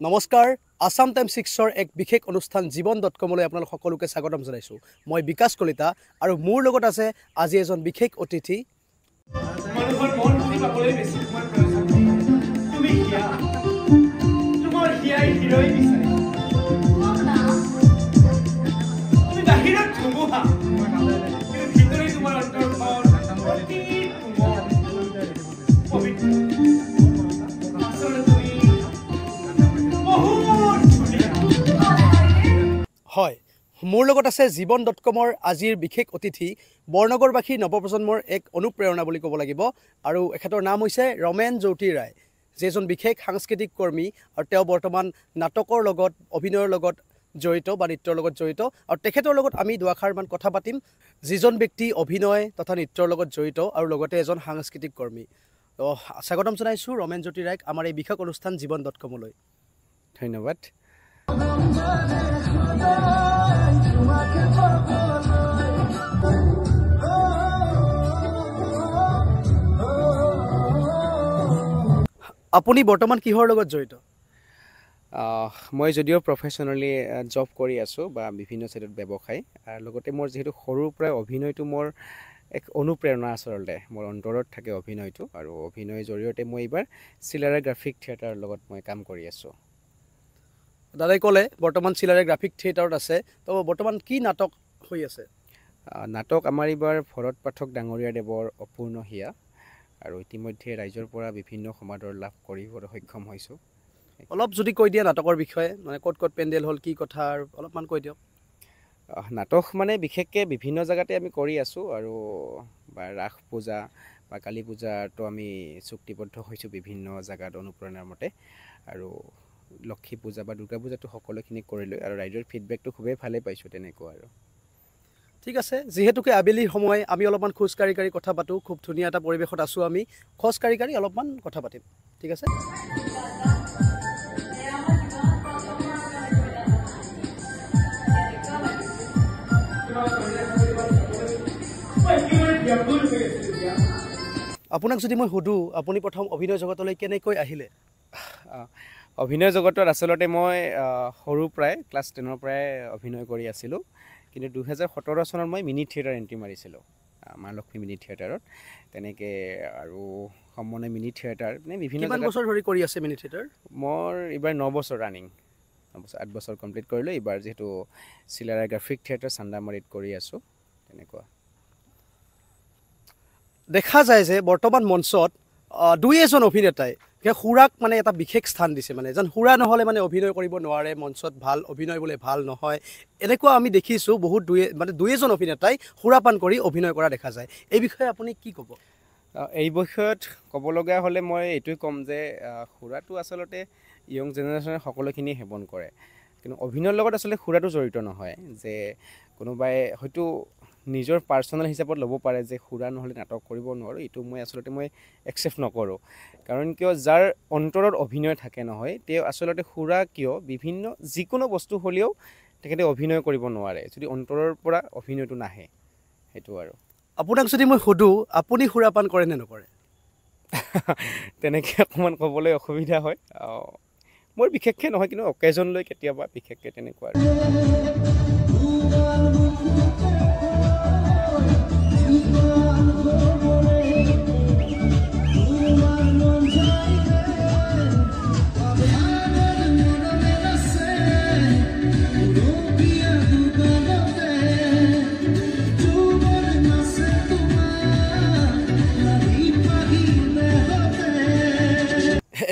নমস্কাৰ আসাম টাইম 6ৰ এক বিশেষ অনুষ্ঠান জীৱন.com-লৈ আপোনালোক সকলোকে স্বাগতম জনাইছো মই বিকাশ কলিতা আৰু মোৰ লগত আছে আজি এজন বিশেষ অতিথি মানুহৰ মন খুলি পাবলৈ বেছি তোমাৰ প্ৰয়োজন তুমি হিয়া তোমাৰ হিয়াই হিৰই বিচাৰে তুমি বাহিৰত ধুমুহা কিন্তু ভিতৰে তোমাৰ অন্তৰখন অতি কোমল পবিত্ৰ আচলতে তুমি বহুত ধুনীয়া হয় মোৰ লগত আছে জীৱন.com-ৰ আজিৰ বিশেষ অতিথি বৰনগৰবাসী নৱপ্ৰজন্মৰ এক অনুপ্ৰেৰণা বুলি ক'ব লাগিব আৰু এখেতৰ নাম হৈছে ৰমেন জ্যোতি ৰায় যেজন বিশেষ সাংস্কৃতিক কৰ্মী আৰু তেওঁ বৰ্তমান নাটকৰ লগত অভিনয়ৰ লগত জড়িত বা নৃত্যৰ লগত জড়িত আৰু তেখেতৰ লগত আমি দুআষাৰমান কথা পাতিম যিজন ব্যক্তি অভিনয় তথা নৃত্যৰ লগত জড়িত আৰু লগতে এজন সাংস্কৃতিক কৰ্মী তো স্বাগতম জনাইছো ৰমেন জ্যোতি ৰায়ক আমাৰ এই বিশেষ অনুষ্ঠান জীৱন.com-লৈ ধন্যবাদ আপুনি বৰ্তমান কিহৰ লগত জড়িত মই যদিও প্ৰফেশ্যনেলি জব কৰি আছোঁ বা বিভিন্ন ছাইডত ব্যৱসায় আৰু লগতে মোৰ যিহেতু সৰুৰ পৰাই অভিনয়টো মোৰ এক অনুপ্ৰেৰণা আচলতে মোৰ অন্তৰত থাকে অভিনয়টো আৰু অভিনয়ৰ জৰিয়তে মই এইবাৰ চিলাৰা গ্ৰাফিক থিয়েটাৰৰ লগত মই কাম কৰি আছোঁ দাদাই ক'লে বৰ্তমান চিলাৰে গ্ৰাফিক থিয়েটাৰত আছে তো বৰ্তমান কি নাটক হৈ আছে নাটক আমাৰ এইবাৰ ভৰত পাঠক ডাঙৰীয়া দেৱৰ অপূৰ্ণ হিয়া আৰু ইতিমধ্যে ৰাইজৰ পৰা বিভিন্ন সমাদৰ লাভ কৰিবলৈ সক্ষম হৈছোঁ অলপ যদি কৈ দিয়া নাটকৰ বিষয়ে মানে ক'ত ক'ত পেণ্ডেল হ'ল কি কথা আৰু অলপমান কৈ দিয়ক নাটক মানে বিশেষকৈ বিভিন্ন জেগাতে আমি কৰি আছোঁ আৰু বা ৰাস পূজা বা কালী পূজাতো আমি চুক্তিবদ্ধ হৈছোঁ বিভিন্ন জেগাত অনুপ্ৰেৰণাৰ মতে আৰু লক্ষী পূজা বা দুৰ্গা পূজাটো সকলোখিনি কৰিলোঁ আৰু ৰাইজৰ ফিডবেকটো খুবেই ভালেই পাইছোঁ তেনেকুৱা আৰু ঠিক আছে যিহেতুকে আবেলিৰ সময় আমি অলপমান খোজকাঢ়ি কাঢ়ি কথা পাতোঁ খুব ধুনীয়া এটা পৰিৱেশত আছোঁ আমি খোজকাঢ়ি কাঢ়ি অলপমান কথা পাতিম ঠিক আছে আপোনাক যদি মই সুধোঁ আপুনি প্ৰথম অভিনয় জগতলৈ কেনেকৈ আহিলে অভিনয় জগতত আচলতে মই সৰুৰ পৰাই ক্লাছ 10ৰ পৰাই অভিনয় কৰি আছিলোঁ কিন্তু 2017 চনত মই মিনি থিয়েটাৰ এণ্ট্ৰি মাৰিছিলোঁ মা লক্ষ্মী মিনি থিয়েটাৰত তেনেকৈ আৰু সমনে মিনি থিয়েটাৰ মানে বিভিন্ন কিমান বছৰ ধৰি কৰি আছে মিনি থিয়েটাৰ মোৰ এইবাৰ 9 বছৰ ৰানিং 8 বছৰ কমপ্লিট কৰিলোঁ এইবাৰ যিহেতু চিলাৰা গ্ৰাফিক থিয়েটাৰ চান্দামাৰীত কৰি আছোঁ তেনেকুৱা দেখা যায় যে বৰ্তমান মঞ্চত দুই এজন অভিনেতাই সুৰাক মানে এটা বিশেষ স্থান দিছে মানে যেন সুৰা নহ'লে মানে অভিনয় কৰিব নোৱাৰে মঞ্চত ভাল অভিনয় বোলে ভাল নহয় এনেকুৱা আমি দেখিছোঁ বহুত দুই এজন অভিনেতাই সুৰাপান কৰি অভিনয় কৰা দেখা যায় এই বিষয়ে আপুনি কি ক'ব এই বিষয়ত ক'ব লগা হ'লে মই এইটোৱে ক'ম যে সুৰাটো আচলতে য়ং জেনেৰেশ্যনে সকলোখিনি সেৱন কৰে কিন্তু অভিনয়ৰ লগত আচলতে সুৰাটো জড়িত নহয় যে কোনোবাই হয়তো নিজৰ পাৰ্চনেল হিচাপত ল'ব পাৰে যে সুৰা নহ'লে নাটক কৰিব নোৱাৰোঁ এইটো মই আচলতে একচেপ্ট নকৰোঁ কাৰণ কিয় যাৰ অন্তৰত অভিনয় থাকে নহয় তেওঁ আচলতে সুৰা কিয় বিভিন্ন যিকোনো বস্তু হ'লেও তেখেতে অভিনয় কৰিব নোৱাৰে যদি অন্তৰৰ পৰা অভিনয়টো নাহে সেইটো আৰু আপোনাক যদি মই সুধোঁ আপুনি সুৰাপান কৰে নে নকৰে তেনেকৈ অকণমান ক'বলৈ অসুবিধা হয় মোৰ বিশেষকৈ নহয় কিন্তু অকেজন লৈ কেতিয়াবা বিশেষকৈ তেনেকুৱা আৰু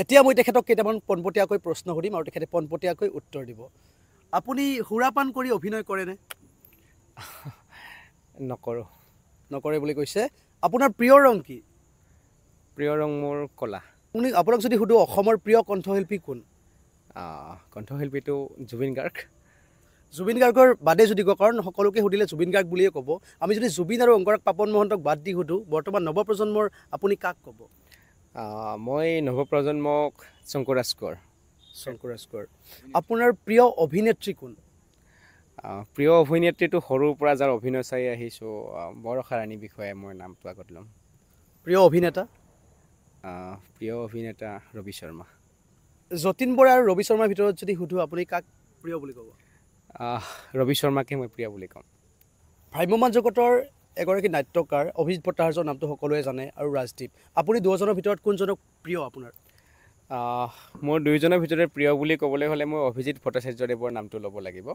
এতিয়া মই তেখেতক কেইটামান পোনপটীয়াকৈ প্ৰশ্ন সুধিম আৰু তেখেতে পোনপটীয়াকৈ উত্তৰ দিব আপুনি সুৰাপান কৰি অভিনয় কৰেনে নকৰে বুলি কৈছে আপোনাৰ প্ৰিয় ৰং কি প্ৰিয় ৰং মোৰ ক'লা আপোনাক যদি সুধোঁ অসমৰ প্ৰিয় কণ্ঠশিল্পী কোন কণ্ঠশিল্পীটো জুবিন গাৰ্গৰ বাদে যদি কওঁ কাৰণ সকলোকে সুধিলে জুবিন গাৰ্গ বুলিয়ে ক'ব আমি যদি জুবিন আৰু অংগৰাগ পাপন মহন্তক বাদ দি সুধোঁ বৰ্তমান নৱপ্ৰজন্মৰ আপুনি কাক ক'ব মই নৱপ্ৰজন্মক শংকৰ ৰাজকোঁৱৰ আপোনাৰ প্ৰিয় অভিনেত্ৰী কোন প্ৰিয় অভিনেত্ৰীটো সৰুৰ পৰা যাৰ অভিনয় চাই আহিছোঁ বৰষা ৰাণীৰ বিষয়ে মই নামটো আগত ল'ম প্ৰিয় অভিনেতা প্ৰিয় অভিনেতা ৰবি শৰ্মা যতীন বৰা আৰু ৰবি শৰ্মাৰ ভিতৰত যদি সুধো আপুনি কাক প্ৰিয় বুলি ক'ব? ৰবি শৰ্মাকে মই প্ৰিয় বুলি ক'ম। ভ্ৰাম্যমান জগতৰ এগৰাকী নাট্যকাৰ অভিজিৎ ভট্টাচাৰ্যৰ নামটো সকলোৱে জানে আৰু ৰাজদ্বীপ, আপুনি দুয়োজনৰ ভিতৰত কোনজনক প্ৰিয় আপোনাৰ? মোৰ দুয়োজনৰ ভিতৰত প্ৰিয় বুলি ক'বলৈ হ'লে মই অভিজিৎ ভট্টাচাৰ্যদেৱৰ নামটো ল'ব লাগিব,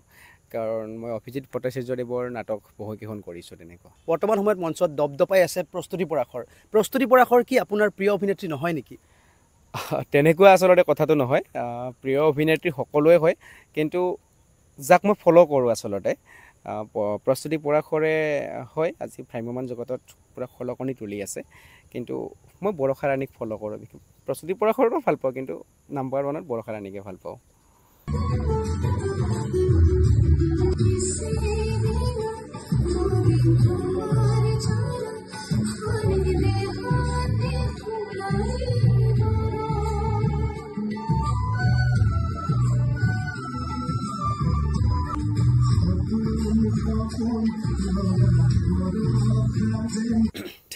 কাৰণ মই অভিজিৎ ভট্টাচাৰ্যদেৱৰ নাটক বহুকেইখন কৰিছোঁ তেনেকুৱা। বৰ্তমান সময়ত মঞ্চত দপদপাই আছে প্ৰস্তুতি পৰাশৰ। প্ৰস্তুতি পৰাশৰ কি আপোনাৰ প্ৰিয় অভিনেত্ৰী নহয় নেকি? তেনেকুৱা আচলতে কথাটো নহয়। প্ৰিয় অভিনেত্ৰী সকলোৱে হয়, কিন্তু যাক মই ফ'ল' কৰোঁ আচলতে প্ৰস্তুতি পৰাশৰে হয়। আজি ভ্ৰাম্যমান জগতত পূৰা খলকনি তুলি আছে, কিন্তু মই বৰষা ৰাণীক ফ'ল' কৰোঁ। প্ৰস্তুতি পৰাশৰতো ভাল পাওঁ, কিন্তু নাম্বাৰ 1ত বৰষা ৰাণীকে ভাল পাওঁ।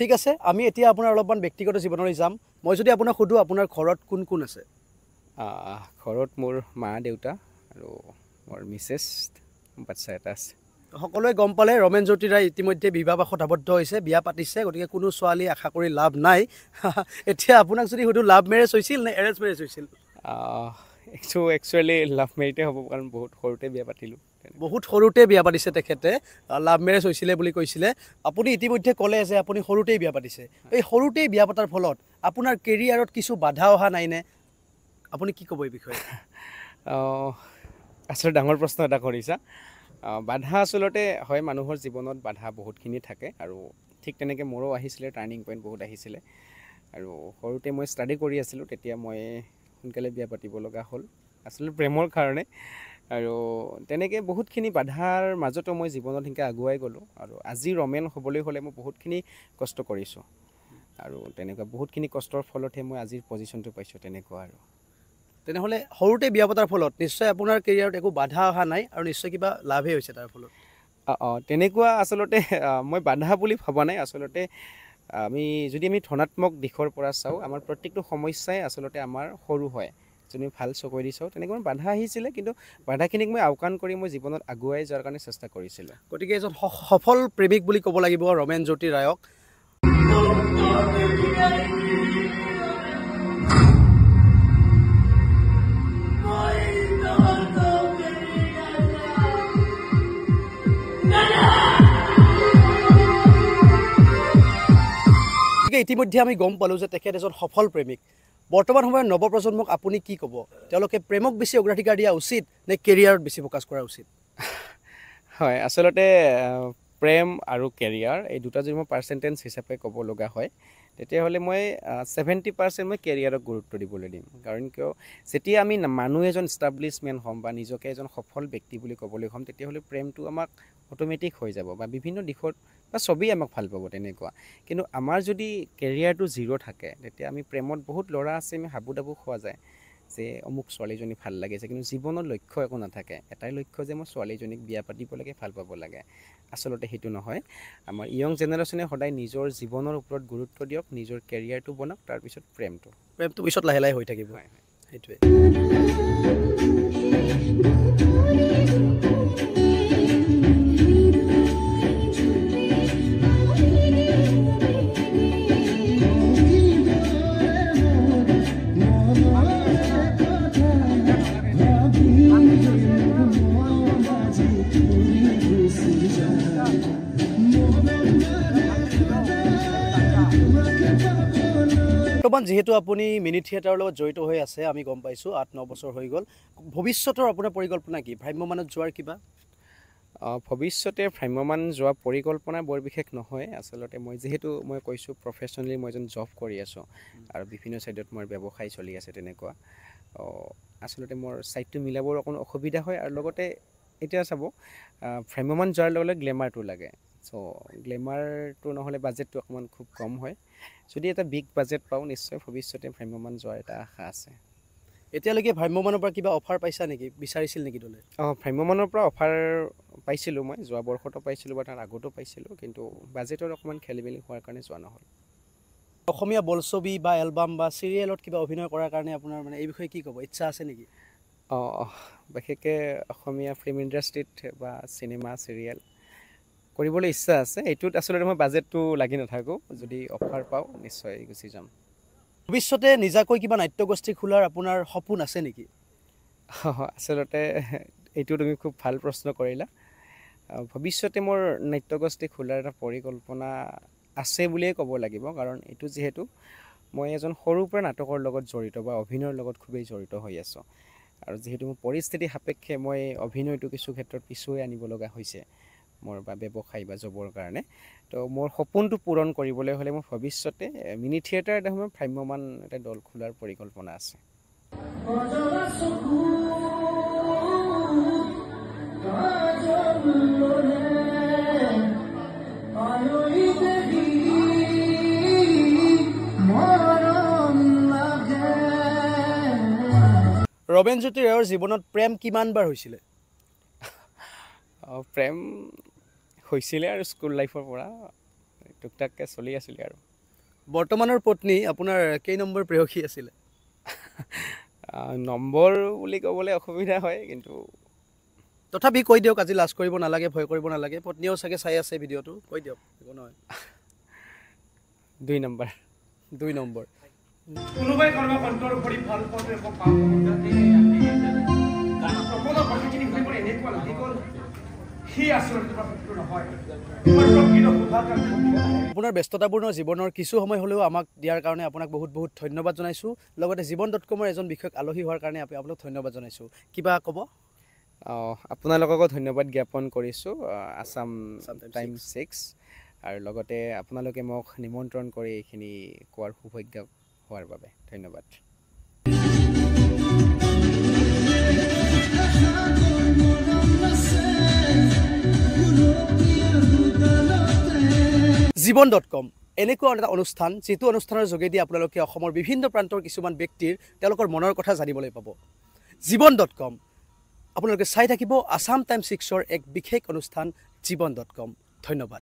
ঠিক আছে, আমি এতিয়া আপোনাৰ অলপমান ব্যক্তিগত জীৱনলৈ যাম। মই যদি আপোনাক সুধোঁ আপোনাৰ ঘৰত কোন কোন আছে? ঘৰত মোৰ মা দেউতা আৰু মোৰ মিছেছ, বাচ্ছা এটা আছে। সকলোৱে গম পালে ৰমেন জ্যোতি ৰায় ইতিমধ্যে বিবাহপাশত আবদ্ধ হৈছে, বিয়া পাতিছে, গতিকে কোনো ছোৱালী আশা কৰি লাভ নাই। এতিয়া আপোনাক যদি সুধোঁ লাভ মেৰেজ হৈছিল নে এৰেঞ্জ মেৰেজ হৈছিল? একচুৱেলি লাভ মেৰিজে হ'ব, কাৰণ বহুত সৰুতে বিয়া পাতিলোঁ। বহুত সৰুতে বিয়া পাতিছে তেখেতে, লাভ মেৰেজ হৈছিলে বুলি কৈছিলে। আপুনি ইতিমধ্যে ক'লে যে আপুনি সৰুতেই বিয়া পাতিছে। এই সৰুতেই বিয়া পতাৰ ফলত আপোনাৰ কেৰিয়াৰত কিছু বাধা অহা নাইনে? আপুনি কি ক'ব এই বিষয়ে? আচলতে ডাঙৰ প্ৰশ্ন এটা কৰিছা। বাধা আচলতে হয়, মানুহৰ জীৱনত বাধা বহুতখিনি থাকে, আৰু ঠিক তেনেকৈ মোৰো আহিছিলে, টাৰ্ণিং পইণ্ট বহুত আহিছিলে। আৰু সৰুতে মই ষ্টাডি কৰি আছিলোঁ, তেতিয়া মই সোনকালে বিয়া পাতিব লগা হ'ল, আচলতে প্ৰেমৰ কাৰণে। আৰু তেনেকৈ বহুতখিনি বাধাৰ মাজতো মই জীৱনত সেনেকৈ আগুৱাই গ'লোঁ, আৰু আজি ৰমেন হ'বলৈ হ'লে মই বহুতখিনি কষ্ট কৰিছোঁ, আৰু তেনেকুৱা বহুতখিনি কষ্টৰ ফলতহে মই আজিৰ পজিশ্যনটো পাইছোঁ, তেনেকুৱা আৰু। তেনেহ'লে সৰুতে বিয়া পতাৰ ফলত নিশ্চয় আপোনাৰ কেৰিয়াৰত একো বাধা অহা নাই, আৰু নিশ্চয় কিবা লাভেই হৈছে তাৰ ফলত। তেনেকুৱা আচলতে মই বাধা বুলি ভবা নাই। আচলতে যদি আমি ধনাত্মক দিশৰ পৰা চাওঁ, আমাৰ প্ৰত্যেকটো সমস্যাই আচলতে আমাৰ সৰু হয়। যদি আমি ভাল চকুৰে দি চাওঁ, তেনেকৈ বাধা আহিছিলে, কিন্তু বাধাখিনিক মই আওকাণ কৰি মই জীৱনত আগুৱাই যোৱাৰ কাৰণে চেষ্টা কৰিছিলোঁ। গতিকে এজন সফল প্ৰেমিক বুলি ক'ব লাগিব ৰমেন জ্যোতি ৰায়ক। ইতিমধ্যে আমি গম পালোঁ যে তেখেত এজন সফল প্ৰেমিক। বৰ্তমান সময়ত নৱপ্ৰজন্মক আপুনি কি ক'ব? তেওঁলোকে প্ৰেমক বেছি অগ্ৰাধিকাৰ দিয়া উচিত নে কেৰিয়াৰত বেছি ফ'কাছ কৰা উচিত? হয়, আচলতে প্ৰেম আৰু কেৰিয়াৰ এই দুটা যদি মই পাৰ্চেণ্টেজ হিচাপে ক'ব লগা হয়, তেতিয়াহ'লে মই 70% মই কেৰিয়াৰক গুৰুত্ব দিবলৈ দিম। কাৰণ কিয়, যেতিয়া আমি মানুহ এজন ইষ্টাব্লিছমেণ্ট হ'ম বা নিজকে এজন সফল ব্যক্তি বুলি ক'বলৈ হ'ম, তেতিয়াহ'লে প্ৰেমটো আমাক অট'মেটিক হৈ যাব, বা বিভিন্ন দিশত বা চবেই আমাক ভাল পাব তেনেকুৱা। কিন্তু আমাৰ যদি কেৰিয়াৰটো জিৰ' থাকে, তেতিয়া আমি প্ৰেমত বহুত ল'ৰা আছে, আমি হাবু ডাবু খোৱা যায় যে অমুক ছোৱালীজনী ভাল লাগিছে, কিন্তু জীৱনত লক্ষ্য একো নাথাকে। এটাই লক্ষ্য যে মই ছোৱালীজনীক বিয়া পাতিব লাগে, ভাল পাব লাগে। আচলতে সেইটো নহয়। আমাৰ য়ং জেনেৰেশ্যনে সদায় নিজৰ জীৱনৰ ওপৰত গুৰুত্ব দিয়ক, নিজৰ কেৰিয়াৰটো বনাওক, তাৰপিছত প্ৰেমটো পিছত লাহে লাহে হৈ থাকিব। হয়, সেইটোৱে। বৰ্তমান যিহেতু আপুনি মিনি থিয়েটাৰৰ লগত জড়িত হৈ আছে, আমি গম পাইছোঁ 8-9 বছৰ হৈ গ'ল। ভৱিষ্যতৰ আপোনাৰ পৰিকল্পনা কি? ভ্ৰাম্যমানত যোৱাৰ কিবা? ভৱিষ্যতে ভ্ৰাম্যমান যোৱা পৰিকল্পনা বৰ বিশেষ নহয়। আচলতে মই কৈছোঁ প্ৰফেচনেলি মই এজন জব কৰি আছোঁ, আৰু বিভিন্ন ছাইডত মোৰ ব্যৱসায় চলি আছে তেনেকুৱা। আচলতে মোৰ ছাইডটো মিলাবৰ অকণ অসুবিধা হয়, আৰু লগতে এতিয়া চাব, ভ্ৰাম্যমান যোৱাৰ লগে লগে গ্লেমাৰটো লাগে। চ' গ্লেমাৰটো নহ'লে বাজেটটো অকণমান খুব কম হয়। যদি এটা বিগ বাজেট পাওঁ, নিশ্চয় ভৱিষ্যতে ভ্ৰাম্যমান যোৱাৰ এটা আশা আছে। এতিয়ালৈকে ভ্ৰাম্যমানৰ পৰা কিবা অফাৰ পাইছা নেকি? বিচাৰিছিল নেকি দলে? ভ্ৰাম্যমানৰ পৰা অফাৰ পাইছিলোঁ, মই যোৱা বৰ্ষতো পাইছিলোঁ বা তাৰ আগতো পাইছিলোঁ, কিন্তু বাজেটৰ অকণমান খেলি মেলি হোৱাৰ কাৰণে যোৱা নহ'ল। অসমীয়া বোলছবি বা এলবাম বা চিৰিয়েলত কিবা অভিনয় কৰাৰ কাৰণে আপোনাৰ মানে এই বিষয়ে কি ক'ব ইচ্ছা আছে নেকি? বিশেষকৈ অসমীয়া ফিল্ম ইণ্ডাষ্ট্ৰীত বা চিনেমা চিৰিয়েল কৰিবলৈ ইচ্ছা আছে। এইটোত আচলতে মই বাজেটটো লাগি নাথাকোঁ, যদি অফাৰ পাওঁ নিশ্চয় গুচি যাম। ভৱিষ্যতে নিজাকৈ কিবা নাট্যগোষ্ঠী খোলাৰ আপোনাৰ সপোন আছে নেকি? আচলতে এইটো তুমি খুব ভাল প্ৰশ্ন কৰিলা। ভৱিষ্যতে মোৰ নাট্যগোষ্ঠী খোলাৰ এটা পৰিকল্পনা আছে বুলিয়ে ক'ব লাগিব, কাৰণ এইটো যিহেতু মই এজন সৰুৰ পৰা নাটকৰ লগত জড়িত বা অভিনয়ৰ লগত খুবেই জড়িত হৈ আছোঁ, আৰু যিহেতু মোৰ পৰিস্থিতি সাপেক্ষে মই অভিনয়টো কিছু ক্ষেত্ৰত পিছুৱাই আনিব লগা হৈছে মোৰ বা ব্যৱসায় বা জবৰ কাৰণে। তো মোৰ সপোনটো পূৰণ কৰিবলৈ হ'লে মোৰ ভৱিষ্যতে মিনি থিয়েটাৰ এটা সময় ভ্ৰাম্যমান এটা দল খোলাৰ পৰিকল্পনা আছে। ৰমেন জ্যোতি ৰায়ৰ জীৱনত প্ৰেম কিমানবাৰ হৈছিলে? প্ৰেম হৈছিলে আৰু স্কুল লাইফৰ পৰা টুকটাককৈ চলি আছিলে আৰু। বৰ্তমানৰ পত্নী আপোনাৰ কেই নম্বৰ প্ৰেয়সী আছিলে? নম্বৰ বুলি ক'বলৈ অসুবিধা হয়, কিন্তু তথাপি কৈ দিয়ক, আজি লাজ কৰিব নালাগে, ভয় কৰিব নালাগে, পত্নীয়েও চাগে চাই আছে ভিডিঅ'টো, কৈ দিয়ক, একো নহয়। 2 নম্বৰ। 2 নম্বৰ। কোনোবাই কাৰোবাক অন্তৰ ভৰি ভাল পোৱাটো একো পাপ সকলো কথাখিনি শুনি মোৰ এনেকুৱা লাগি গ'ল সি আচলতে শত্ৰু নহয়, আপোনাৰ ব্যস্ততাপূৰ্ণ জীৱনৰ কিছু সময় হ'লেও আমাক দিয়াৰ কাৰণে আপোনাক বহুত বহুত ধন্যবাদ জনাইছোঁ। লগতে জীৱন.com এজন বিশেষ আলহী হোৱাৰ কাৰণে আপোনাক ধন্যবাদ জনাইছোঁ। কিবা ক'ব? আপোনালোককো ধন্যবাদ জ্ঞাপন কৰিছোঁ, আছাম টাইমছ 6, আৰু লগতে আপোনালোকে মোক নিমন্ত্ৰণ কৰি এইখিনি কোৱাৰ সৌভাগ্য হোৱাৰ বাবে ধন্যবাদ। জীৱন.com এনেকুৱা এটা অনুষ্ঠান, যিটো অনুষ্ঠানৰ যোগেদি আপোনালোকে অসমৰ বিভিন্ন প্ৰান্তৰ কিছুমান ব্যক্তিৰ তেওঁলোকৰ মনৰ কথা জানিবলৈ পাব। জীৱন.com আপোনালোকে চাই থাকিব আছাম টাইমছ 6ৰ এক বিশেষ অনুষ্ঠান জীৱন.com। ধন্যবাদ।